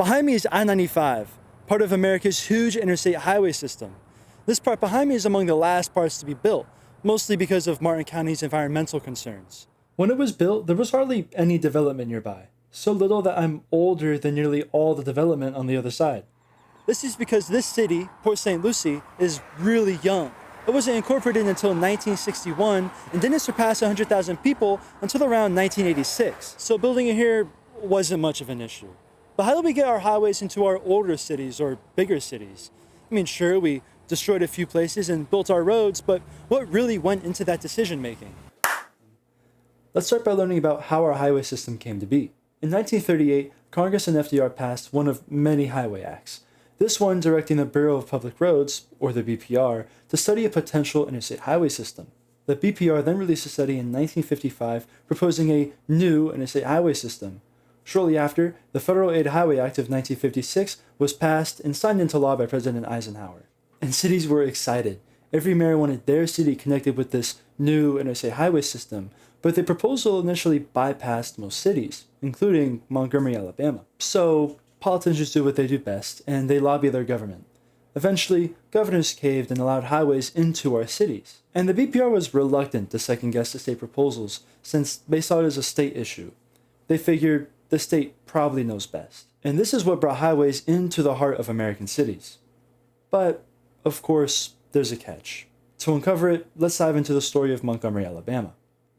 Behind me is I-95, part of America's huge interstate highway system. This part behind me is among the last parts to be built, mostly because of Martin County's environmental concerns. When it was built, there was hardly any development nearby, so little that I'm older than nearly all the development on the other side. This is because this city, Port St. Lucie, is really young. It wasn't incorporated until 1961 and didn't surpass 100,000 people until around 1986, so building it here wasn't much of an issue. But how do we get our highways into our older cities or bigger cities? I mean, sure, we destroyed a few places and built our roads, but what really went into that decision making? Let's start by learning about how our highway system came to be. In 1938, Congress and FDR passed one of many highway acts. This one directing the Bureau of Public Roads, or the BPR, to study a potential interstate highway system. The BPR then released a study in 1955 proposing a new interstate highway system. Shortly after, the Federal Aid Highway Act of 1956 was passed and signed into law by President Eisenhower. And cities were excited. Every mayor wanted their city connected with this new interstate highway system, but the proposal initially bypassed most cities, including Montgomery, Alabama. So politicians do what they do best, and they lobby their government. Eventually, governors caved and allowed highways into our cities. And the BPR was reluctant to second-guess the state proposals, since they saw it as a state issue. They figured the state probably knows best. And this is what brought highways into the heart of American cities. But, of course, there's a catch. To uncover it, let's dive into the story of Montgomery, Alabama.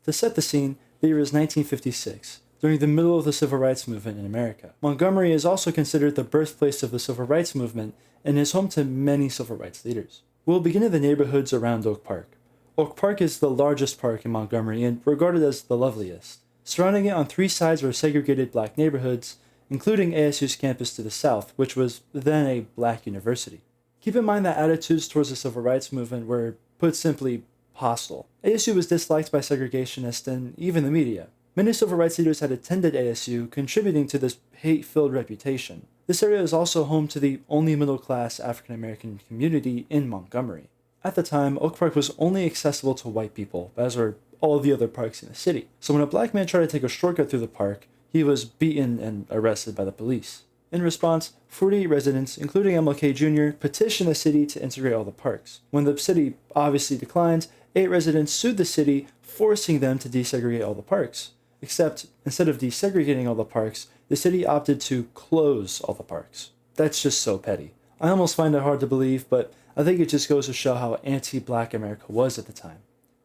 To set the scene, the year is 1956, during the middle of the Civil Rights Movement in America. Montgomery is also considered the birthplace of the Civil Rights Movement and is home to many civil rights leaders. We'll begin in the neighborhoods around Oak Park. Oak Park is the largest park in Montgomery and regarded as the loveliest. Surrounding it on three sides were segregated black neighborhoods, including ASU's campus to the south, which was then a black university. Keep in mind that attitudes towards the civil rights movement were, put simply, hostile. ASU was disliked by segregationists and even the media. Many civil rights leaders had attended ASU, contributing to this hate-filled reputation. This area is also home to the only middle-class African-American community in Montgomery. At the time, Oak Park was only accessible to white people, as were all the other parks in the city. So when a black man tried to take a shortcut through the park, he was beaten and arrested by the police. In response, 48 residents, including MLK Jr., petitioned the city to integrate all the parks. When the city obviously declined, 8 residents sued the city, forcing them to desegregate all the parks. Except, instead of desegregating all the parks, the city opted to close all the parks. That's just so petty. I almost find it hard to believe, but I think it just goes to show how anti-black America was at the time.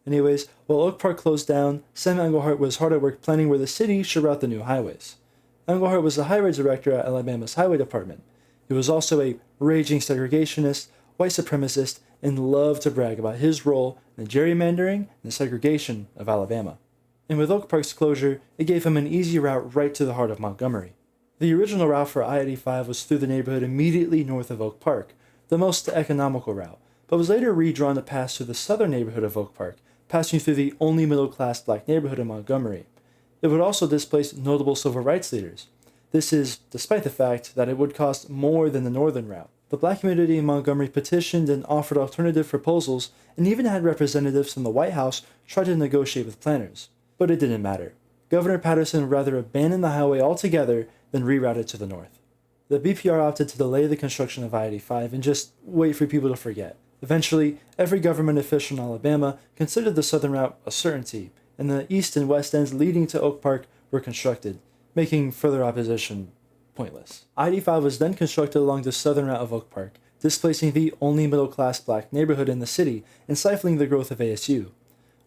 Anyways, while Oak Park closed down, Sam Englehart was hard at work planning where the city should route the new highways. Englehart was the highway director at Alabama's highway department. He was also a raging segregationist, white supremacist, and loved to brag about his role in the gerrymandering and the segregation of Alabama. And with Oak Park's closure, it gave him an easy route right to the heart of Montgomery. The original route for I-85 was through the neighborhood immediately north of Oak Park, the most economical route, but was later redrawn to pass through the southern neighborhood of Oak Park, passing through the only middle-class black neighborhood in Montgomery. It would also displace notable civil rights leaders. This is despite the fact that it would cost more than the northern route. The black community in Montgomery petitioned and offered alternative proposals, and even had representatives from the White House try to negotiate with planners. But it didn't matter. Governor Patterson would rather abandon the highway altogether than reroute it to the north. The BPR opted to delay the construction of I-85 and just wait for people to forget. Eventually, every government official in Alabama considered the southern route a certainty, and the east and west ends leading to Oak Park were constructed, making further opposition pointless. I-85 was then constructed along the southern route of Oak Park, displacing the only middle-class black neighborhood in the city and stifling the growth of ASU.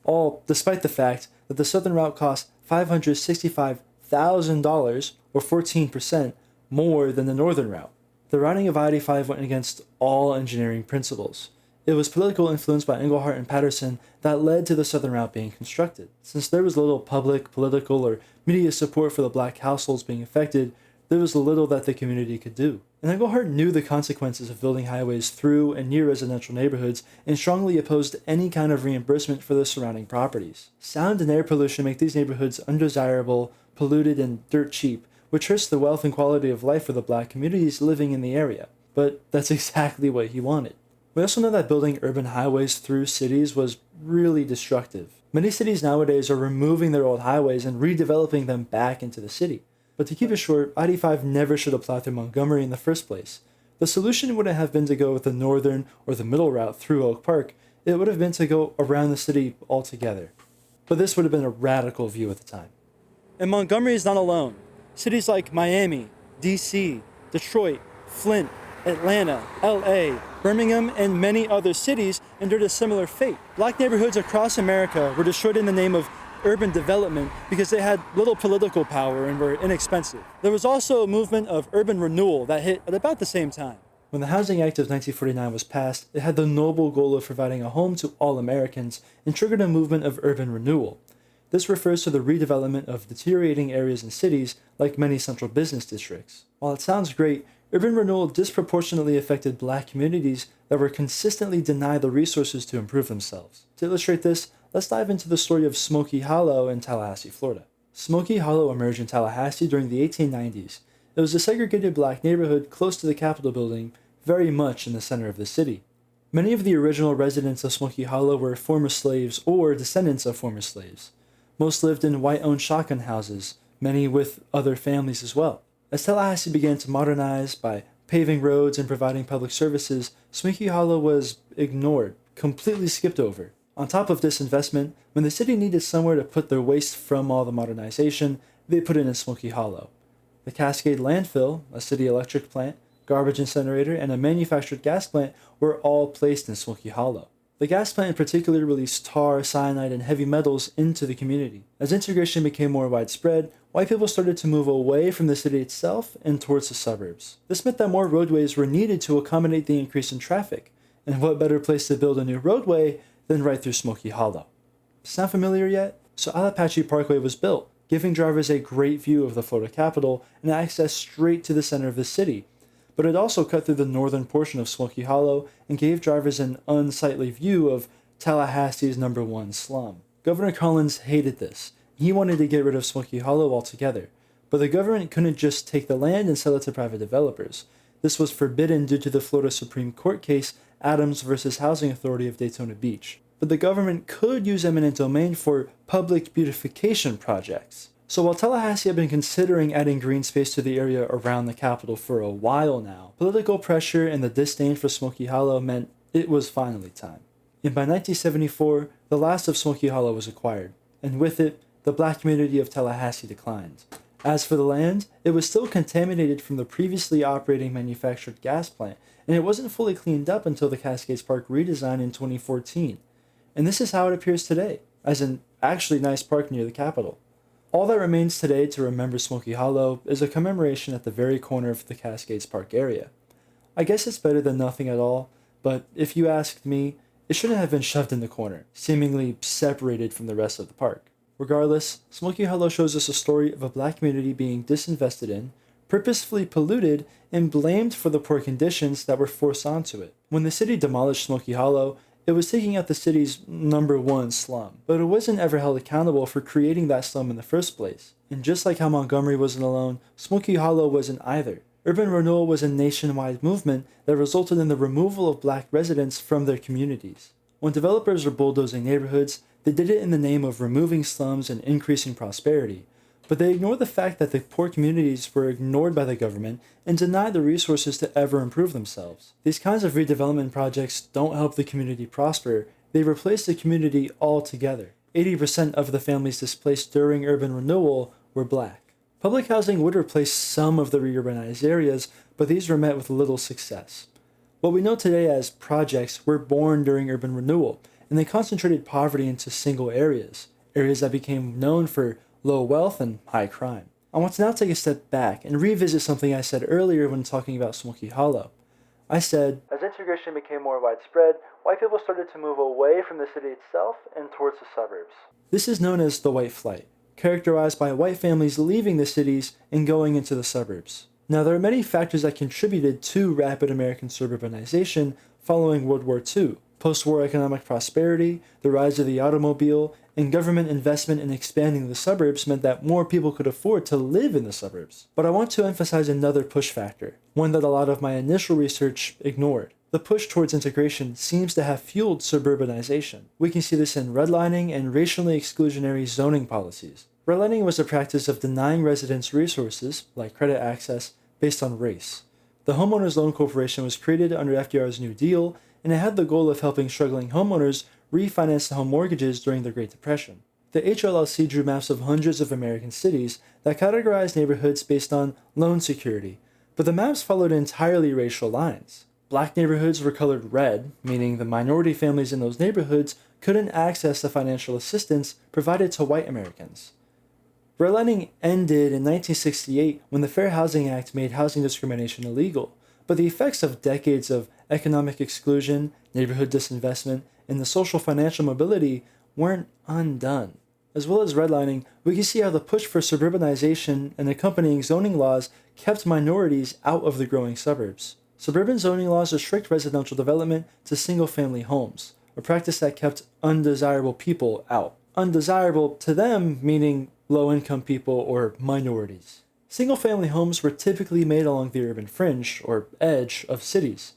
All despite the fact that the southern route cost $565,000, or 14%, more than the northern route. The routing of I-85 went against all engineering principles. It was political influence by Englehart and Patterson that led to the southern route being constructed. Since there was little public, political, or media support for the black households being affected, there was little that the community could do. And Englehart knew the consequences of building highways through and near residential neighborhoods and strongly opposed any kind of reimbursement for the surrounding properties. Sound and air pollution make these neighborhoods undesirable, polluted, and dirt cheap, which hurts the wealth and quality of life for the black communities living in the area. But that's exactly what he wanted. We also know that building urban highways through cities was really destructive. Many cities nowadays are removing their old highways and redeveloping them back into the city. But to keep it short, I-85 never should have plowed through Montgomery in the first place. The solution wouldn't have been to go with the northern or the middle route through Oak Park. It would have been to go around the city altogether. But this would have been a radical view at the time. And Montgomery is not alone. Cities like Miami, DC, Detroit, Flint, Atlanta, LA, Birmingham, and many other cities endured a similar fate. Black neighborhoods across America were destroyed in the name of urban development because they had little political power and were inexpensive. There was also a movement of urban renewal that hit at about the same time. When the Housing Act of 1949 was passed, it had the noble goal of providing a home to all Americans and triggered a movement of urban renewal. This refers to the redevelopment of deteriorating areas in cities like many central business districts. While it sounds great, urban renewal disproportionately affected Black communities that were consistently denied the resources to improve themselves. To illustrate this, let's dive into the story of Smokey Hollow in Tallahassee, Florida. Smokey Hollow emerged in Tallahassee during the 1890s. It was a segregated Black neighborhood close to the Capitol building, very much in the center of the city. Many of the original residents of Smokey Hollow were former slaves or descendants of former slaves. Most lived in white-owned shotgun houses, many with other families as well. As Tallahassee began to modernize by paving roads and providing public services, Smokey Hollow was ignored, completely skipped over. On top of this investment, when the city needed somewhere to put their waste from all the modernization, they put it in Smokey Hollow. The Cascade landfill, a city electric plant, garbage incinerator, and a manufactured gas plant were all placed in Smokey Hollow. The gas plant in particular released tar, cyanide, and heavy metals into the community. As integration became more widespread, white people started to move away from the city itself and towards the suburbs. This meant that more roadways were needed to accommodate the increase in traffic, and what better place to build a new roadway than right through Smokey Hollow. Sound familiar yet? So Allahatchie Parkway was built, giving drivers a great view of the Florida capital and access straight to the center of the city. But it also cut through the northern portion of Smokey Hollow and gave drivers an unsightly view of Tallahassee's #1 slum. Governor Collins hated this. He wanted to get rid of Smokey Hollow altogether, but the government couldn't just take the land and sell it to private developers. This was forbidden due to the Florida Supreme Court case Adams versus Housing Authority of Daytona Beach. But the government could use eminent domain for public beautification projects. So while Tallahassee had been considering adding green space to the area around the capital for a while now, political pressure and the disdain for Smokey Hollow meant it was finally time. And by 1974, the last of Smokey Hollow was acquired, and with it, the Black community of Tallahassee declined. As for the land, it was still contaminated from the previously operating manufactured gas plant, and it wasn't fully cleaned up until the Cascades Park redesign in 2014. And this is how it appears today, as an actually nice park near the Capitol. All that remains today to remember Smokey Hollow is a commemoration at the very corner of the Cascades Park area. I guess it's better than nothing at all, but if you asked me, it shouldn't have been shoved in the corner, seemingly separated from the rest of the park. Regardless, Smokey Hollow shows us a story of a Black community being disinvested in, purposefully polluted, and blamed for the poor conditions that were forced onto it. When the city demolished Smokey Hollow, it was taking out the city's #1 slum, but it wasn't ever held accountable for creating that slum in the first place. And just like how Montgomery wasn't alone, Smokey Hollow wasn't either. Urban renewal was a nationwide movement that resulted in the removal of Black residents from their communities. When developers were bulldozing neighborhoods, they did it in the name of removing slums and increasing prosperity. But they ignored the fact that the poor communities were ignored by the government and denied the resources to ever improve themselves. These kinds of redevelopment projects don't help the community prosper, they replace the community altogether. 80% of the families displaced during urban renewal were Black. Public housing would replace some of the reurbanized areas, but these were met with little success. What we know today as projects were born during urban renewal, and they concentrated poverty into single areas that became known for low wealth and high crime. I want to now take a step back and revisit something I said earlier when talking about Smokey Hollow. I said, as integration became more widespread, white people started to move away from the city itself and towards the suburbs. This is known as the White Flight, characterized by white families leaving the cities and going into the suburbs. Now, there are many factors that contributed to rapid American suburbanization following World War II. Post-war economic prosperity, the rise of the automobile, and government investment in expanding the suburbs meant that more people could afford to live in the suburbs. But I want to emphasize another push factor, one that a lot of my initial research ignored. The push towards integration seems to have fueled suburbanization. We can see this in redlining and racially exclusionary zoning policies. Redlining was the practice of denying residents resources, like credit access, based on race. The Homeowners Loan Corporation was created under FDR's New Deal, and it had the goal of helping struggling homeowners refinance the home mortgages during the Great Depression. The HLLC drew maps of hundreds of American cities that categorized neighborhoods based on loan security, but the maps followed entirely racial lines. Black neighborhoods were colored red, meaning the minority families in those neighborhoods couldn't access the financial assistance provided to white Americans. Redlining ended in 1968 when the Fair Housing Act made housing discrimination illegal, but the effects of decades of economic exclusion, neighborhood disinvestment, and the social financial mobility weren't undone. As well as redlining, we can see how the push for suburbanization and accompanying zoning laws kept minorities out of the growing suburbs. Suburban zoning laws restrict residential development to single-family homes, a practice that kept undesirable people out. Undesirable to them meaning low-income people or minorities. Single-family homes were typically made along the urban fringe, or edge, of cities.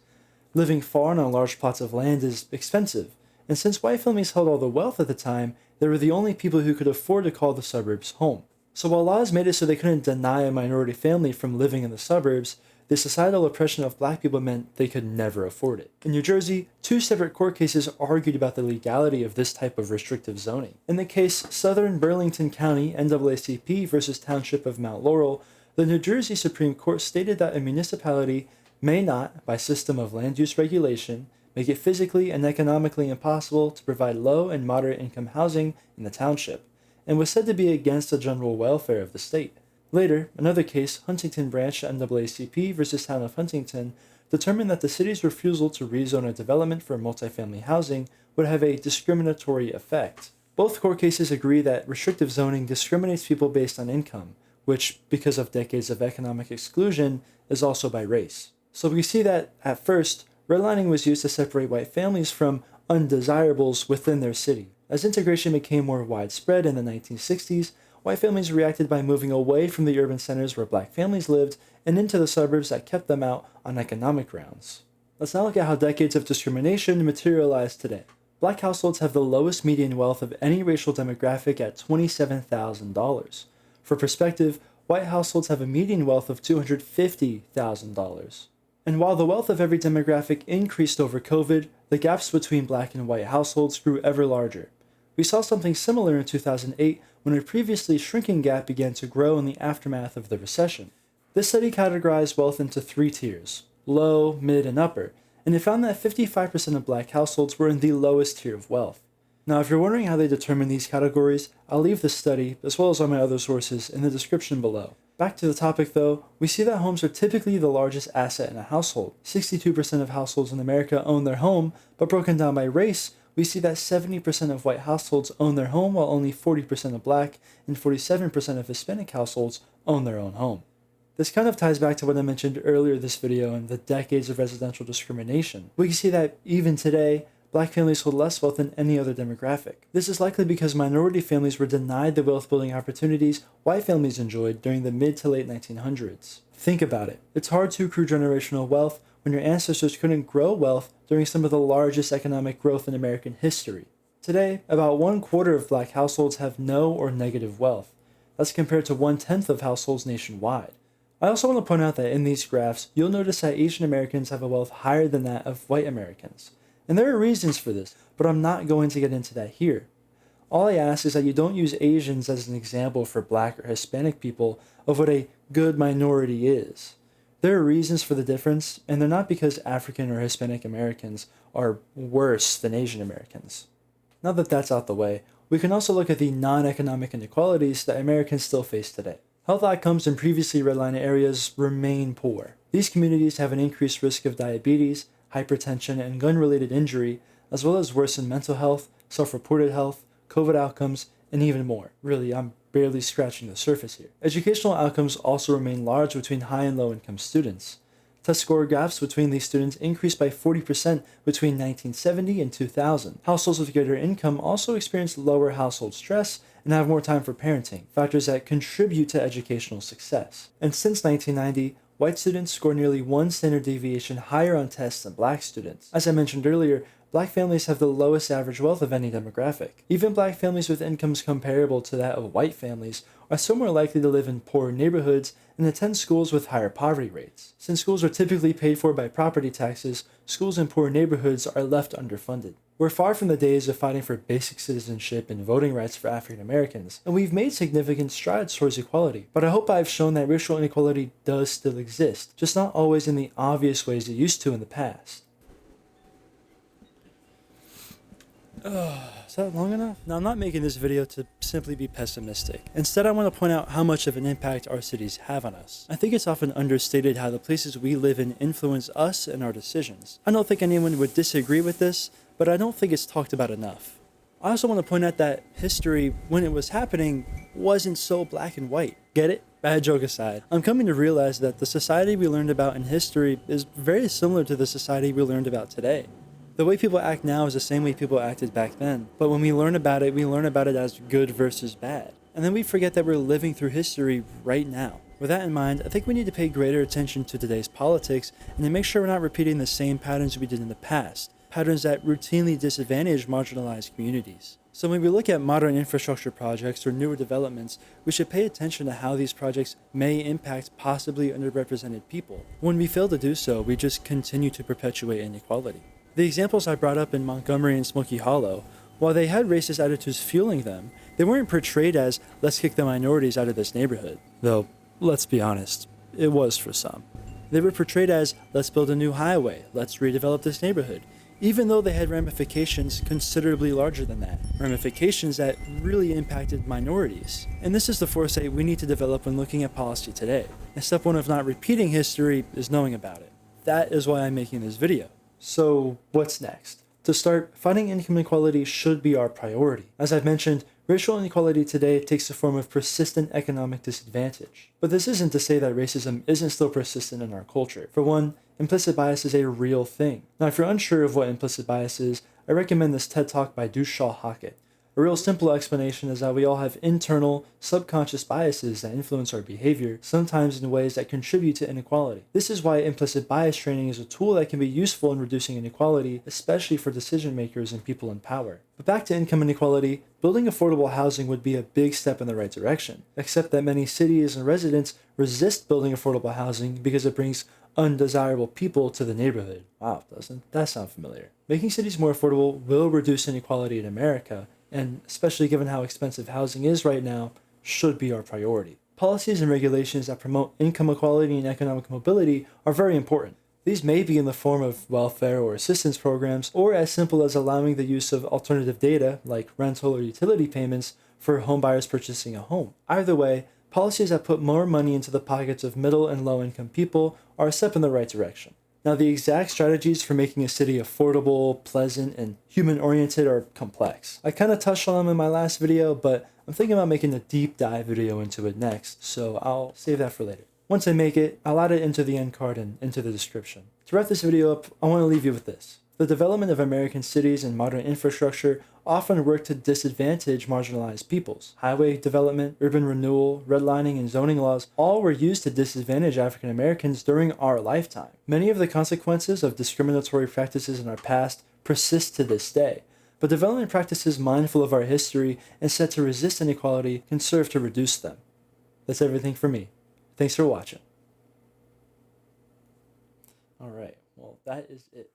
Living far on large plots of land is expensive, and since white families held all the wealth at the time, they were the only people who could afford to call the suburbs home. So while laws made it so they couldn't deny a minority family from living in the suburbs, the societal oppression of black people meant they could never afford it. In New Jersey, 2 separate court cases argued about the legality of this type of restrictive zoning. In the case Southern Burlington County NAACP versus Township of Mount Laurel, the New Jersey Supreme Court stated that a municipality may not, by system of land use regulation, make it physically and economically impossible to provide low and moderate income housing in the township, and was said to be against the general welfare of the state. Later, another case, Huntington Branch NAACP versus Town of Huntington, determined that the city's refusal to rezone a development for multifamily housing would have a discriminatory effect. Both court cases agree that restrictive zoning discriminates people based on income, which, because of decades of economic exclusion, is also by race. So we see that, at first, redlining was used to separate white families from undesirables within their city. As integration became more widespread in the 1960s, white families reacted by moving away from the urban centers where black families lived and into the suburbs that kept them out on economic grounds. Let's now look at how decades of discrimination materialize today. Black households have the lowest median wealth of any racial demographic at $27,000. For perspective, white households have a median wealth of $250,000. And while the wealth of every demographic increased over COVID, the gaps between black and white households grew ever larger. We saw something similar in 2008 when a previously shrinking gap began to grow in the aftermath of the recession. This study categorized wealth into 3 tiers, low, mid, and upper, and it found that 55% of black households were in the lowest tier of wealth. Now, if you're wondering how they determine these categories, I'll leave the study, as well as all my other sources, in the description below. Back to the topic though, we see that homes are typically the largest asset in a household. 62% of households in America own their home, but broken down by race, we see that 70% of white households own their home while only 40% of black and 47% of Hispanic households own their own home. This kind of ties back to what I mentioned earlier in this video and the decades of residential discrimination. We can see that even today, black families hold less wealth than any other demographic. This is likely because minority families were denied the wealth-building opportunities white families enjoyed during the mid to late 1900s. Think about it. It's hard to accrue generational wealth when your ancestors couldn't grow wealth during some of the largest economic growth in American history. Today, about 1/4 of black households have no or negative wealth. That's compared to 1/10 of households nationwide. I also want to point out that in these graphs, you'll notice that Asian Americans have a wealth higher than that of white Americans. And there are reasons for this, but I'm not going to get into that here. All I ask is that you don't use Asians as an example for black or Hispanic people of what a good minority is. There are reasons for the difference, and they're not because African or Hispanic Americans are worse than Asian Americans. Now that that's out the way, we can also look at the non-economic inequalities that Americans still face today. Health outcomes in previously redlined areas remain poor. These communities have an increased risk of diabetes, hypertension, and gun-related injury, as well as worsened mental health, self-reported health, COVID outcomes, and even more. Really, I'm barely scratching the surface here. Educational outcomes also remain large between high and low income students. Test score gaps between these students increased by 40% between 1970 and 2000. Households with greater income also experience lower household stress and have more time for parenting, factors that contribute to educational success. And since 1990, white students score nearly 1 standard deviation higher on tests than black students. As I mentioned earlier, Black families have the lowest average wealth of any demographic. Even Black families with incomes comparable to that of white families are still more likely to live in poor neighborhoods and attend schools with higher poverty rates. Since schools are typically paid for by property taxes, schools in poor neighborhoods are left underfunded. We're far from the days of fighting for basic citizenship and voting rights for African Americans, and we've made significant strides towards equality. But I hope I've shown that racial inequality does still exist, just not always in the obvious ways it used to in the past. Is that long enough? Now, I'm not making this video to simply be pessimistic. Instead, I want to point out how much of an impact our cities have on us. I think it's often understated how the places we live in influence us and our decisions. I don't think anyone would disagree with this, but I don't think it's talked about enough. I also want to point out that history, when it was happening, wasn't so black and white. Get it? Bad joke aside, I'm coming to realize that the society we learned about in history is very similar to the society we learned about today. The way people act now is the same way people acted back then, but when we learn about it as good versus bad. And then we forget that we're living through history right now. With that in mind, I think we need to pay greater attention to today's politics and to make sure we're not repeating the same patterns we did in the past, patterns that routinely disadvantage marginalized communities. So when we look at modern infrastructure projects or newer developments, we should pay attention to how these projects may impact possibly underrepresented people. When we fail to do so, we just continue to perpetuate inequality. The examples I brought up in Montgomery and Smokey Hollow, while they had racist attitudes fueling them, they weren't portrayed as, let's kick the minorities out of this neighborhood. Though, let's be honest, it was for some. They were portrayed as, let's build a new highway, let's redevelop this neighborhood, even though they had ramifications considerably larger than that, ramifications that really impacted minorities. And this is the foresight we need to develop when looking at policy today. And step one of not repeating history is knowing about it. That is why I'm making this video. So what's next? To start, fighting income inequality should be our priority. As I've mentioned, racial inequality today takes the form of persistent economic disadvantage. But this isn't to say that racism isn't still persistent in our culture. For one, implicit bias is a real thing. Now, if you're unsure of what implicit bias is, I recommend this TED Talk by Dushal Hackett. A real simple explanation is that we all have internal, subconscious biases that influence our behavior, sometimes in ways that contribute to inequality. This is why implicit bias training is a tool that can be useful in reducing inequality, especially for decision makers and people in power. But back to income inequality, building affordable housing would be a big step in the right direction, except that many cities and residents resist building affordable housing because it brings undesirable people to the neighborhood. Wow, doesn't that sound familiar? Making cities more affordable will reduce inequality in America, and especially given how expensive housing is right now, should be our priority. Policies and regulations that promote income equality and economic mobility are very important. These may be in the form of welfare or assistance programs, or as simple as allowing the use of alternative data, like rental or utility payments, for homebuyers purchasing a home. Either way, policies that put more money into the pockets of middle and low-income people are a step in the right direction. Now, the exact strategies for making a city affordable, pleasant, and human-oriented are complex. I kind of touched on them in my last video, but I'm thinking about making a deep dive video into it next, so I'll save that for later. Once I make it, I'll add it into the end card and into the description. To wrap this video up, I want to leave you with this. The development of American cities and modern infrastructure often work to disadvantage marginalized peoples. Highway development, urban renewal, redlining, and zoning laws all were used to disadvantage African Americans during our lifetime. Many of the consequences of discriminatory practices in our past persist to this day, but development practices mindful of our history and set to resist inequality can serve to reduce them. That's everything for me. Thanks for watching. Alright, well, that is it.